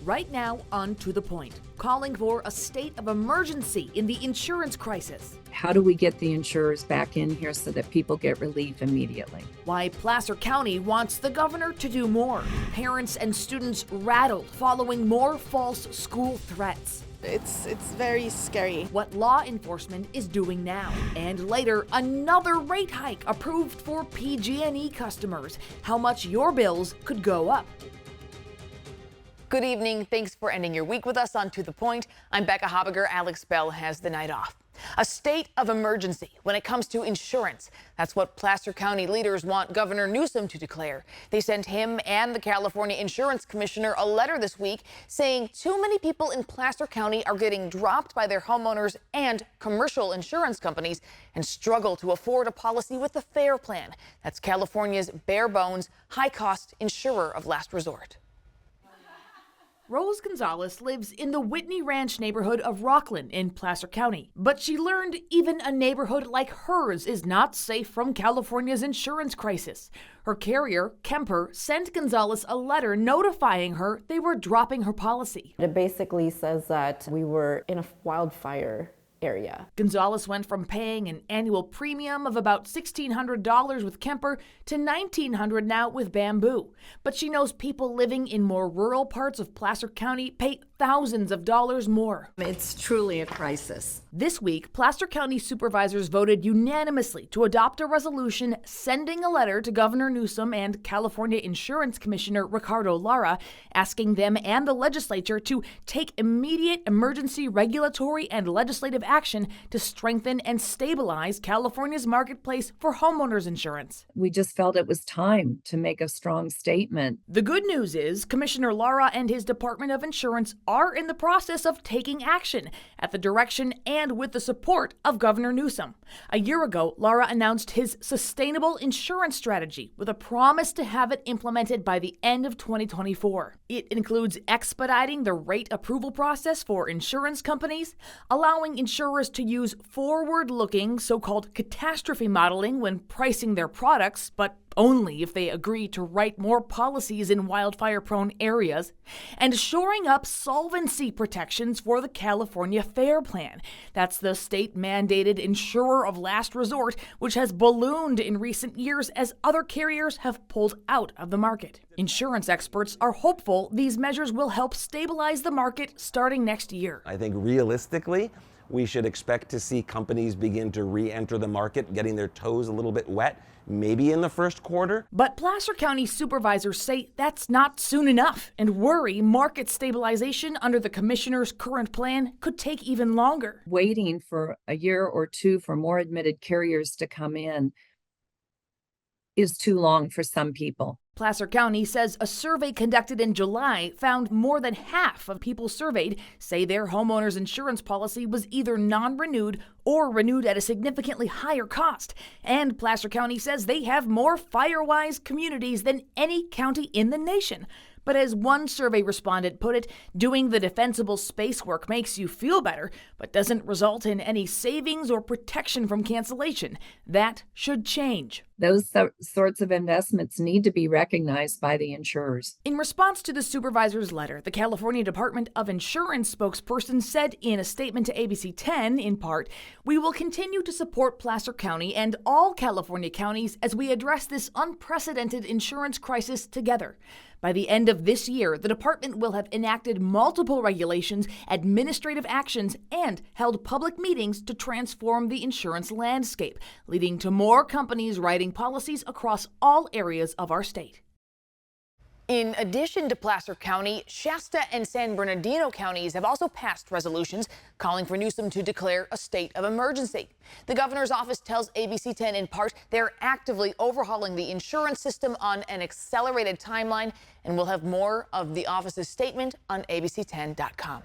Right now, on To The Point, calling for a state of emergency in the insurance crisis. How do we get the insurers back in here so that people get relief immediately? Why Placer County wants the governor to do more. Parents and students rattled following more false school threats. It's very scary. What law enforcement is doing now. And later, another rate hike approved for PG&E customers. How much your bills could go up. Good evening. Thanks for ending your week with us on To The Point. I'm Becca Habiger. Alex Bell has the night off. A state of emergency when it comes to insurance. That's what Placer County leaders want Governor Newsom to declare. They sent him and the California Insurance Commissioner a letter this week saying too many people in Placer County are getting dropped by their homeowners and commercial insurance companies and struggle to afford a policy with the FAIR plan. That's California's bare bones, high cost insurer of last resort. Rose Gonzalez lives in the Whitney Ranch neighborhood of Rockland in Placer County. But she learned even a neighborhood like hers is not safe from California's insurance crisis. Her carrier, Kemper, sent Gonzalez a letter notifying her they were dropping her policy. It basically says that we were in a wildfire area. Gonzalez went from paying an annual premium of about $1,600 with Kemper to $1,900 now with Bamboo. But she knows people living in more rural parts of Placer County pay thousands of dollars more. It's truly a crisis. This week, Placer County supervisors voted unanimously to adopt a resolution sending a letter to Governor Newsom and California Insurance Commissioner Ricardo Lara, asking them and the legislature to take immediate emergency regulatory and legislative action to strengthen and stabilize California's marketplace for homeowners insurance. We just felt it was time to make a strong statement. The good news is Commissioner Lara and his Department of Insurance are in the process of taking action at the direction and with the support of Governor Newsom. A year ago, Lara announced his sustainable insurance strategy with a promise to have it implemented by the end of 2024. It includes expediting the rate approval process for insurance companies, allowing insurers to use forward-looking so-called catastrophe modeling when pricing their products, but only if they agree to write more policies in wildfire-prone areas, and shoring up solvency protections for the California FAIR plan. That's the state-mandated insurer of last resort, which has ballooned in recent years as other carriers have pulled out of the market. Insurance experts are hopeful these measures will help stabilize the market starting next year. I think realistically, we should expect to see companies begin to re-enter the market, getting their toes a little bit wet, maybe in the first quarter. But Placer County supervisors say that's not soon enough and worry market stabilization under the commissioner's current plan could take even longer. Waiting for a year or two for more admitted carriers to come in is too long for some people. Placer County says a survey conducted in July found more than half of people surveyed say their homeowner's insurance policy was either non-renewed or renewed at a significantly higher cost. And Placer County says they have more fire-wise communities than any county in the nation. But as one survey respondent put it, doing the defensible space work makes you feel better, but doesn't result in any savings or protection from cancellation. That should change. Those sorts of investments need to be recognized by the insurers. In response to the supervisor's letter, the California Department of Insurance spokesperson said in a statement to ABC 10, in part, "We will continue to support Placer County and all California counties as we address this unprecedented insurance crisis together. By the end of this year, the department will have enacted multiple regulations, administrative actions, and held public meetings to transform the insurance landscape, leading to more companies writing policies across all areas of our state." In addition to Placer County, Shasta and San Bernardino counties have also passed resolutions calling for Newsom to declare a state of emergency. The governor's office tells ABC 10 in part they're actively overhauling the insurance system on an accelerated timeline, and we'll have more of the office's statement on abc10.com.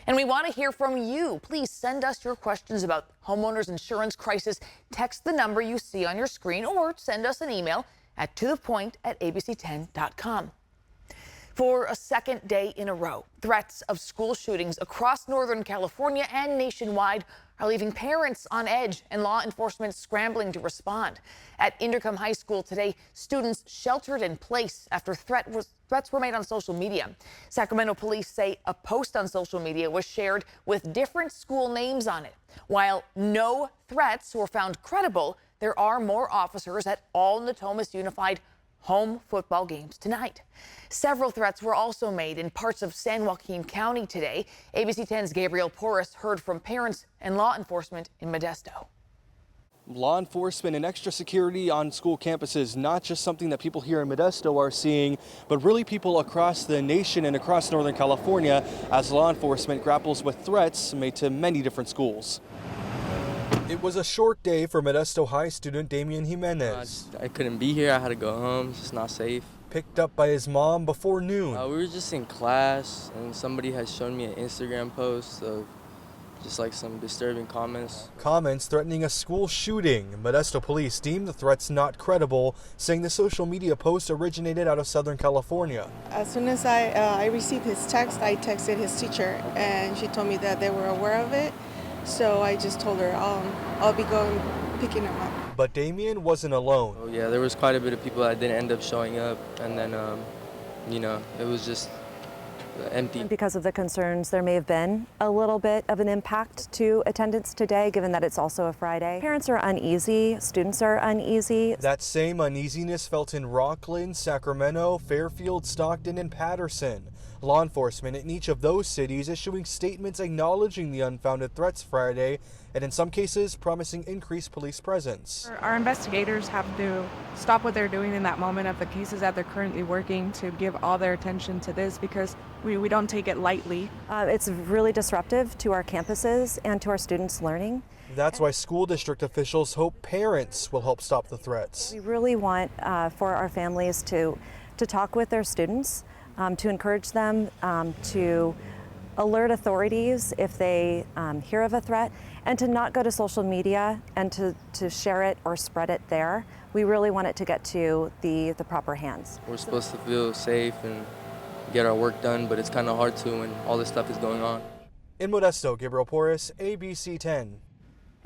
And we want to hear from you. Please send us your questions about homeowners insurance crisis. Text the number you see on your screen or send us an email at tothepoint@abc10.com. For a second day in a row, threats of school shootings across Northern California and nationwide are leaving parents on edge and law enforcement scrambling to respond. At Intercom High School today, students sheltered in place after threats were made on social media. Sacramento police say a post on social media was shared with different school names on it. While no threats were found credible, there are more officers at all Natomas Unified home football games tonight. Several threats were also made in parts of San Joaquin County today. ABC 10's Gabriel Porras heard from parents and law enforcement in Modesto. Law enforcement and extra security on school campuses, not just something that people here in Modesto are seeing, but really people across the nation and across Northern California as law enforcement grapples with threats made to many different schools. It was a short day for Modesto High student Damian Jimenez. I couldn't be here. I had to go home. It's just not safe. Picked up by his mom before noon. We were just in class, and somebody had shown me an Instagram post of just like some disturbing comments. Comments threatening a school shooting. Modesto police deemed the threats not credible, saying the social media post originated out of Southern California. As soon as I received his text, I texted his teacher, and she told me that they were aware of it. So I just told her I'll be going picking him up. But Damian wasn't alone. Oh yeah, there was quite a bit of people that didn't end up showing up, and then it was just empty. Because of the concerns, there may have been a little bit of an impact to attendance today, given that it's also a Friday. Parents are uneasy, students are uneasy. That same uneasiness felt in Rockland, Sacramento, Fairfield, Stockton, and Patterson. Law enforcement in each of those cities issuing statements acknowledging the unfounded threats Friday, and in some cases promising increased police presence. Our investigators have to stop what they're doing in that moment of the cases that they're currently working to give all their attention to this, because we don't take it lightly. It's really disruptive to our campuses and to our students' learning. That's why school district officials hope parents will help stop the threats. We really want for our families to talk with their students, to encourage them to alert authorities if they hear of a threat, and to not go to social media and to share it or spread it there. We really want it to get to the proper hands. We're supposed to feel safe and get our work done, but it's kind of hard to when all this stuff is going on. In Modesto, Gabriel Porras, ABC 10.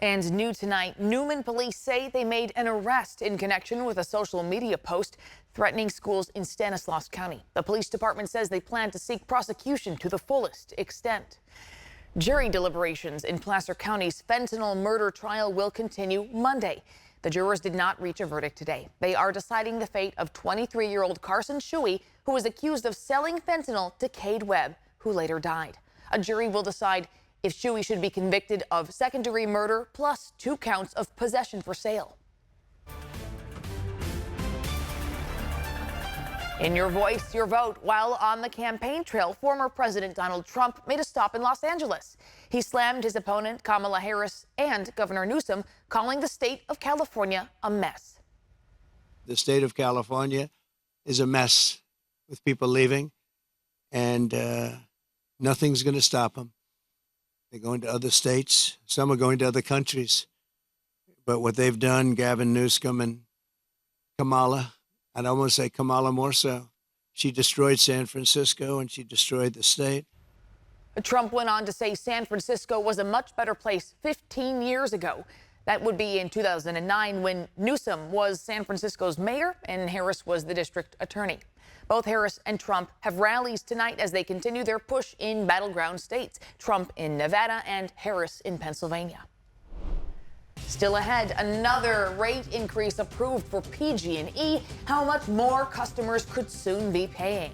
And new tonight, Newman police say they made an arrest in connection with a social media post threatening schools in Stanislaus County. The police department says they plan to seek prosecution to the fullest extent. Jury deliberations in Placer County's fentanyl murder trial will continue Monday. The jurors did not reach a verdict today. They are deciding the fate of 23-year-old Carson Shuey, who was accused of selling fentanyl to Cade Webb, who later died. A jury will decide if Shuey should be convicted of second-degree murder plus 2 counts of possession for sale. In your voice, your vote. While on the campaign trail, former President Donald Trump made a stop in Los Angeles. He slammed his opponent, Kamala Harris, and Governor Newsom, calling the state of California a mess. The state of California is a mess with people leaving, and nothing's going to stop them. They're going to other states. Some are going to other countries. But what they've done, Gavin Newsom and Kamala, I'd almost say Kamala more so. She destroyed San Francisco and she destroyed the state. Trump went on to say San Francisco was a much better place 15 years ago. That would be in 2009 when Newsom was San Francisco's mayor and Harris was the district attorney. Both Harris and Trump have rallies tonight as they continue their push in battleground states. Trump in Nevada and Harris in Pennsylvania. Still ahead, another rate increase approved for PG&E. How much more customers could soon be paying?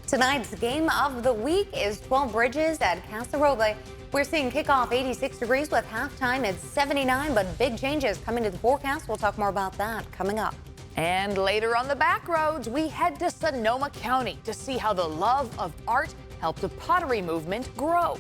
Tonight's game of the week is 12 Bridges at Casa Roble. We're seeing kickoff 86 degrees with halftime at 79, but big changes coming to the forecast. We'll talk more about that coming up. And later on the back roads, we head to Sonoma County to see how the love of art helped the Pottery movement grow.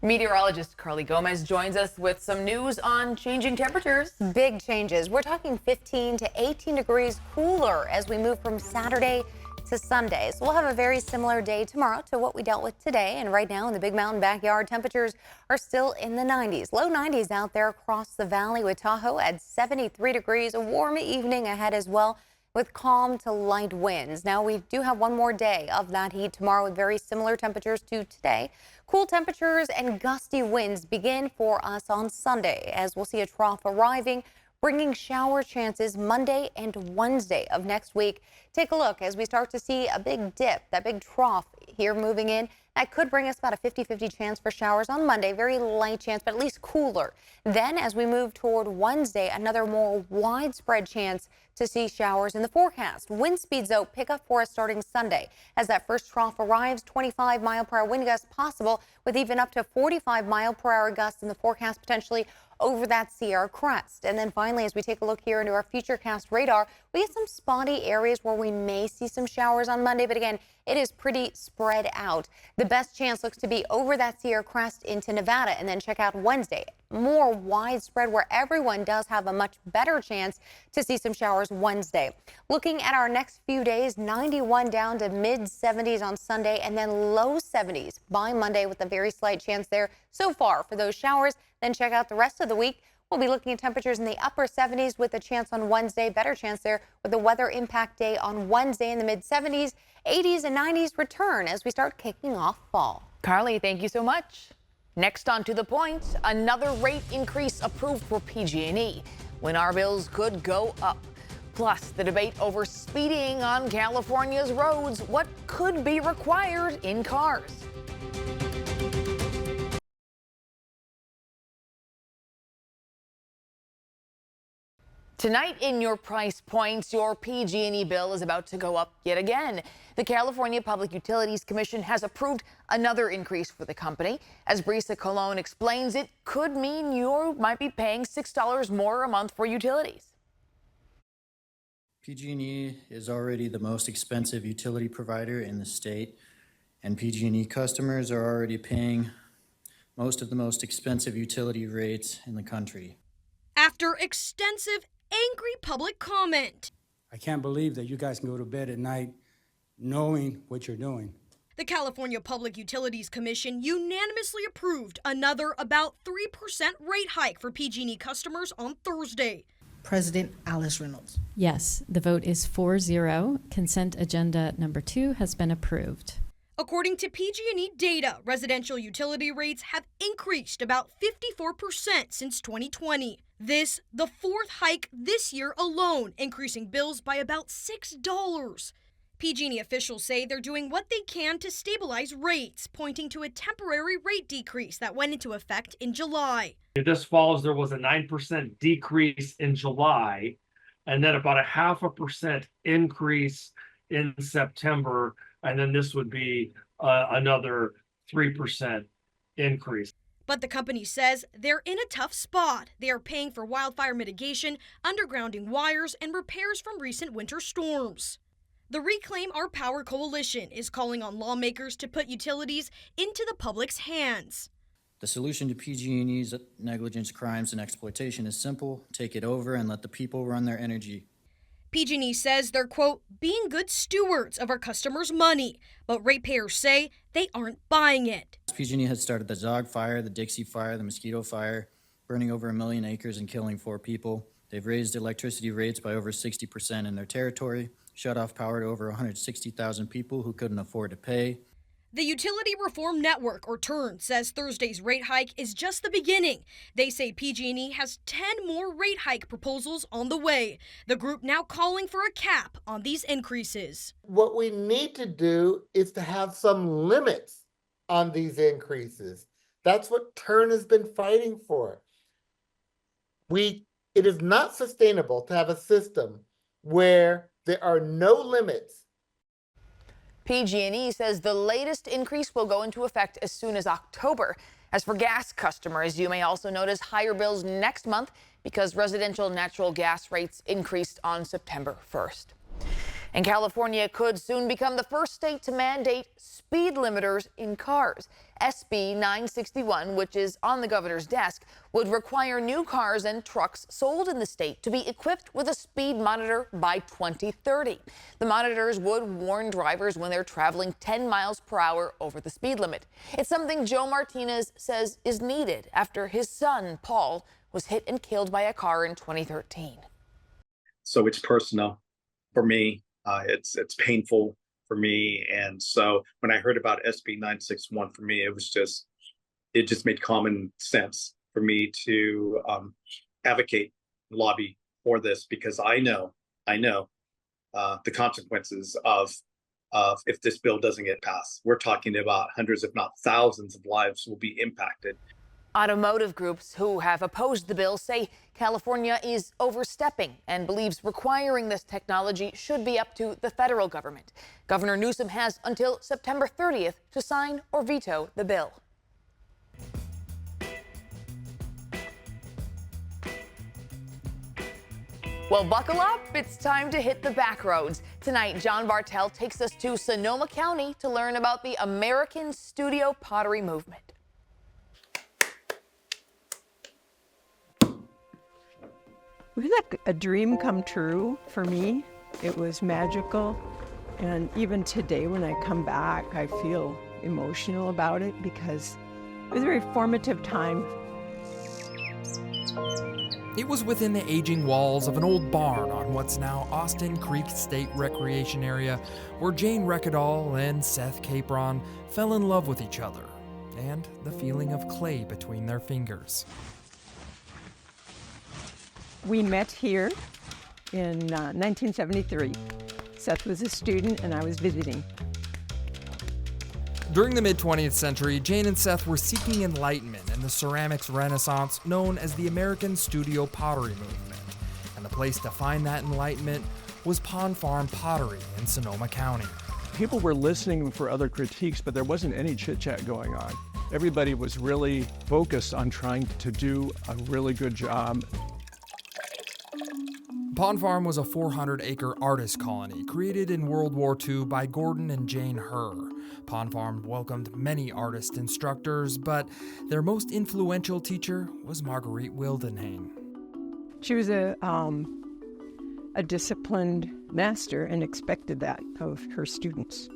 Meteorologist Carly Gomez joins us with some news on changing temperatures. Big changes. We're talking 15 to 18 degrees cooler as we move from Saturday to Sunday. So we'll have a very similar day tomorrow to what we dealt with today. And right now in the Big Mountain backyard, temperatures are still in the 90s. Low 90s out there across the valley with Tahoe at 73 degrees. A warm evening ahead as well, with calm to light winds. Now we do have one more day of that heat tomorrow with very similar temperatures to today. Cool temperatures and gusty winds begin for us on Sunday as we'll see a trough arriving, bringing shower chances Monday and Wednesday of next week. Take a look as we start to see a big dip, that big trough here moving in. That could bring us about a 50-50 chance for showers on Monday. Very light chance, but at least cooler. Then as we move toward Wednesday, another more widespread chance to see showers in the forecast. Wind speeds, though, pick up for us starting Sunday. As that first trough arrives, 25-mile-per-hour wind gusts possible, with even up to 45-mile-per-hour gusts in the forecast potentially over that Sierra crest. And then finally, as we take a look here into our futurecast radar, we get some spotty areas where we may see some showers on Monday, but again, it is pretty spread out. The best chance looks to be over that Sierra crest into Nevada, and then check out Wednesday. More widespread where everyone does have a much better chance to see some showers Wednesday. Looking at our next few days, 91 down to mid 70s on Sunday, and then low 70s by Monday with a very slight chance there so far for those showers. Then check out the rest of the week. We'll be looking at temperatures in the upper 70s with a chance on Wednesday, better chance there with a weather impact day on Wednesday in the mid 70s. 80s and 90s return as we start kicking off fall. Carly, thank you so much. Next on To The Point, another rate increase approved for PG&E when our bills could go up. Plus, the debate over speeding on California's roads. What could be required in cars? Tonight in your price points, your PG&E bill is about to go up yet again. The California Public Utilities Commission has approved another increase for the company. As Brisa Colon explains, it could mean you might be paying $6 more a month for utilities. PG&E is already the most expensive utility provider in the state, and PG&E customers are already paying most of the most expensive utility rates in the country. After extensive angry public comment, I can't believe that you guys can go to bed at night knowing what you're doing. the California Public Utilities Commission unanimously approved another about 3% rate hike for PG&E customers on Thursday. President Alice Reynolds. Yes, the vote is 4-0. Consent agenda number 2 has been approved. According to PG&E data, residential utility rates have increased about 54% since 2020. This, the fourth hike this year alone, increasing bills by about $6. PG&E officials say they're doing what they can to stabilize rates, pointing to a temporary rate decrease that went into effect in July. This follows there was a 9% decrease in July, and then about a 0.5% increase in September, and then this would be another 3% increase. But the company says they're in a tough spot. They are paying for wildfire mitigation, undergrounding wires, and repairs from recent winter storms. The Reclaim Our Power Coalition is calling on lawmakers to put utilities into the public's hands. The solution to PG&E's negligence, crimes, and exploitation is simple. Take it over and let the people run their energy. PG&E says they're, quote, being good stewards of our customers' money, but ratepayers say they aren't buying it. PG&E has started the Zog Fire, the Dixie Fire, the Mosquito Fire, burning over 1 million acres and killing 4 people. They've raised electricity rates by over 60% in their territory, shut off power to over 160,000 people who couldn't afford to pay. The Utility Reform Network, or TURN, says Thursday's rate hike is just the beginning. They say PG&E has 10 more rate hike proposals on the way. The group now calling for a cap on these increases. What we need to do is to have some limits on these increases. That's what TURN has been fighting for. It is not sustainable to have a system where there are no limits. PG&E says the latest increase will go into effect as soon as October. As for gas customers, you may also notice higher bills next month because residential natural gas rates increased on September 1st. And California could soon become the first state to mandate speed limiters in cars. SB 961, which is on the governor's desk, would require new cars and trucks sold in the state to be equipped with a speed monitor by 2030. The monitors would warn drivers when they're traveling 10 miles per hour over the speed limit. It's something Joe Martinez says is needed after his son, Paul, was hit and killed by a car in 2013. So it's personal for me. It's painful for me. And so when I heard about SB 961, for me, it just made common sense for me to advocate, lobby for this, because I know the consequences of if this bill doesn't get passed. We're talking about hundreds, if not thousands, of lives will be impacted. Automotive groups who have opposed the bill say California is overstepping and believes requiring this technology should be up to the federal government. Governor Newsom has until September 30th to sign or veto the bill. Well, buckle up. It's time to hit the back roads. Tonight, John Bartel takes us to Sonoma County to learn about the American Studio Pottery movement. It was like a dream come true for me. It was magical. And even today when I come back, I feel emotional about it because it was a very formative time. It was within the aging walls of an old barn on what's now Austin Creek State Recreation Area, where Jane Reckadal and Seth Capron fell in love with each other, and the feeling of clay between their fingers. We met here in 1973. Seth was a student and I was visiting. During the mid-20th century, Jane and Seth were seeking enlightenment in the ceramics renaissance known as the American Studio Pottery movement. And the place to find that enlightenment was Pond Farm Pottery in Sonoma County. People were listening for other critiques, but there wasn't any chit-chat going on. Everybody was really focused on trying to do a really good job. Pond Farm was a 400-acre artist colony created in World War II by Gordon and Jane Herr. Pond Farm welcomed many artist instructors, but their most influential teacher was Marguerite Wildenhain. She was a disciplined master and expected that of her students.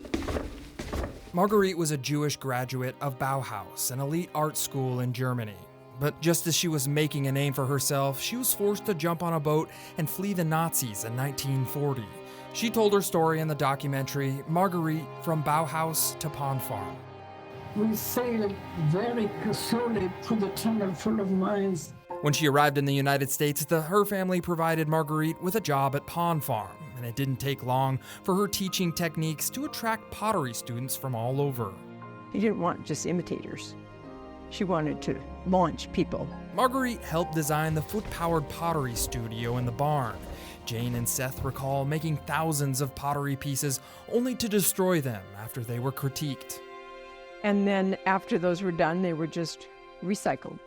Marguerite was a Jewish graduate of Bauhaus, an elite art school in Germany. But just as she was making a name for herself, she was forced to jump on a boat and flee the Nazis in 1940. She told her story in the documentary Marguerite from Bauhaus to Pond Farm. We sailed very slowly through the tunnel full of mines. When she arrived in the United States, the Herr family provided Marguerite with a job at Pond Farm, and it didn't take long for her teaching techniques to attract pottery students from all over. She didn't want just imitators. She wanted to launch people. Marguerite helped design the foot-powered pottery studio in the barn. Jane and Seth recall making thousands of pottery pieces only to destroy them after they were critiqued. And then after those were done, they were just recycled.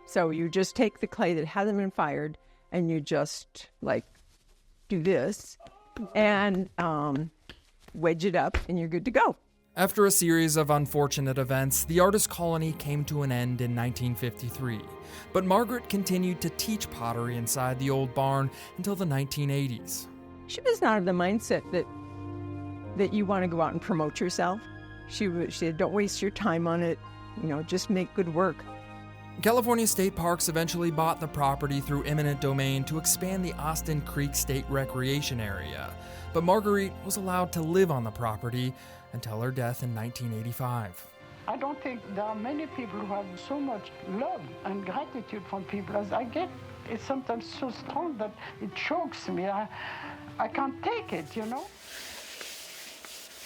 So you just take the clay that hasn't been fired and you just do this and wedge it up and you're good to go. After a series of unfortunate events, the artist colony came to an end in 1953. But Margaret continued to teach pottery inside the old barn until the 1980s. She was not of the mindset that you want to go out and promote yourself. She said, don't waste your time on it, just make good work. California State Parks eventually bought the property through eminent domain to expand the Austin Creek State Recreation Area. But Marguerite was allowed to live on the property until her death in 1985. I don't think there are many people who have so much love and gratitude from people as I get. It's sometimes so strong that it chokes me. I can't take it,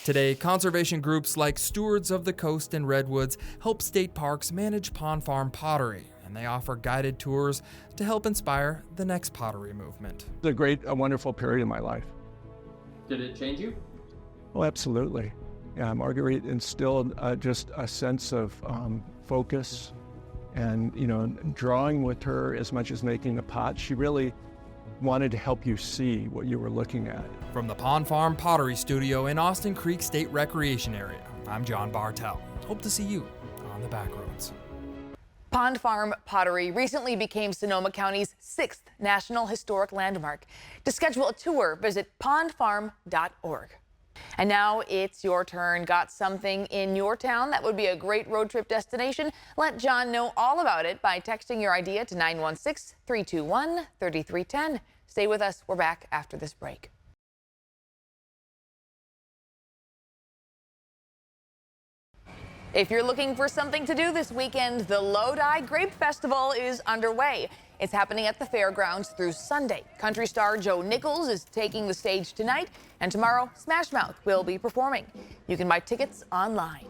Today, conservation groups like Stewards of the Coast and Redwoods help state parks manage Pond Farm pottery, and they offer guided tours to help inspire the next pottery movement. It's a wonderful period in my life. Did it change you? Oh, absolutely. Yeah, Marguerite instilled just a sense of focus and, drawing with her as much as making the pot. She really wanted to help you see what you were looking at. From the Pond Farm Pottery Studio in Austin Creek State Recreation Area, I'm John Bartel. Hope to see you on the back roads. Pond Farm Pottery recently became Sonoma County's 6th National Historic Landmark. To schedule a tour, visit pondfarm.org. And now it's your turn. Got something in your town that would be a great road trip destination? Let John know all about it by texting your idea to 916-321-3310. Stay with us. We're back after this break. If you're looking for something to do this weekend, the Lodi Grape Festival is underway. It's happening at the fairgrounds through Sunday. Country star Joe Nichols is taking the stage tonight, and tomorrow, Smash Mouth will be performing. You can buy tickets online.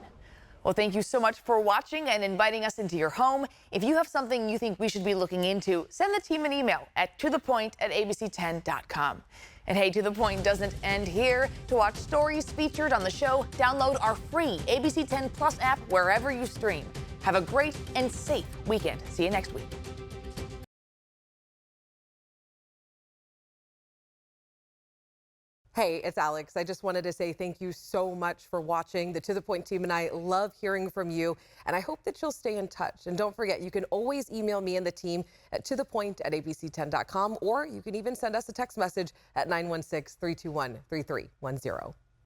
Well, thank you so much for watching and inviting us into your home. If you have something you think we should be looking into, send the team an email at tothepoint@abc10.com. And hey, To The Point doesn't end here. To watch stories featured on the show, download our free ABC 10 Plus app wherever you stream. Have a great and safe weekend. See you next week. Hey, it's Alex. I just wanted to say thank you so much for watching. The To The Point team and I love hearing from you, and I hope that you'll stay in touch. And don't forget, you can always email me and the team at tothepoint@abc10.com, or you can even send us a text message at 916-321-3310.